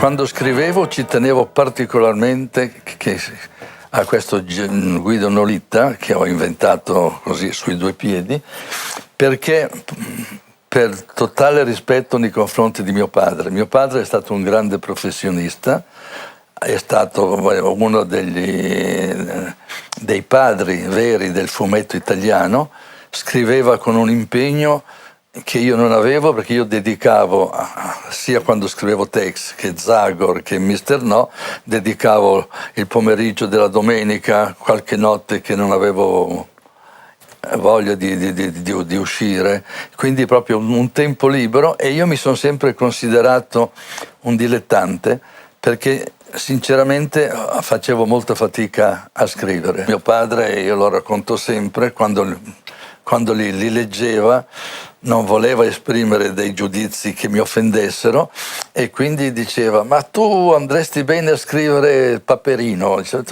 Quando scrivevo ci tenevo particolarmente a questo Guido Nolitta, che ho inventato così sui due piedi, perché per totale rispetto nei confronti di mio padre. Mio padre è stato un grande professionista, è stato uno dei padri veri del fumetto italiano, scriveva con un impegno che io non avevo, perché io dedicavo, sia quando scrivevo Tex che Zagor che Mister No, dedicavo il pomeriggio della domenica, qualche notte che non avevo voglia di uscire, quindi proprio un tempo libero, e io mi sono sempre considerato un dilettante perché sinceramente facevo molta fatica a scrivere. Mio padre, io lo racconto sempre, quando li leggeva non voleva esprimere dei giudizi che mi offendessero e quindi diceva: ma tu andresti bene a scrivere Paperino, cioè,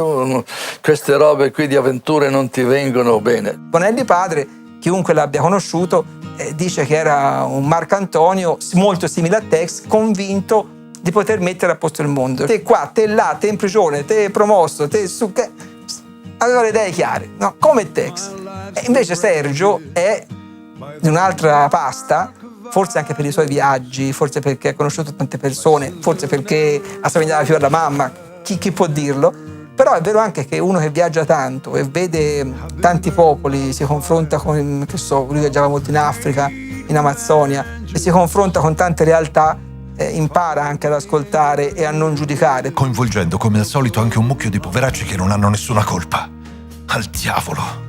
queste robe qui di avventure non ti vengono bene. Bonelli padre, chiunque l'abbia conosciuto, dice che era un Marcantonio molto simile a Tex, convinto di poter mettere a posto il mondo. Te qua, te là, te in prigione, te promosso, te su... aveva le idee chiare, no? Come Tex. E invece Sergio è di un'altra pasta, forse anche per i suoi viaggi, forse perché ha conosciuto tante persone, forse perché ha somigliato più alla mamma, chi può dirlo? Però è vero anche che uno che viaggia tanto e vede tanti popoli, si confronta con, che so, lui viaggiava molto in Africa, in Amazzonia, e si confronta con tante realtà, impara anche ad ascoltare e a non giudicare. Coinvolgendo come al solito anche un mucchio di poveracci che non hanno nessuna colpa. Al diavolo!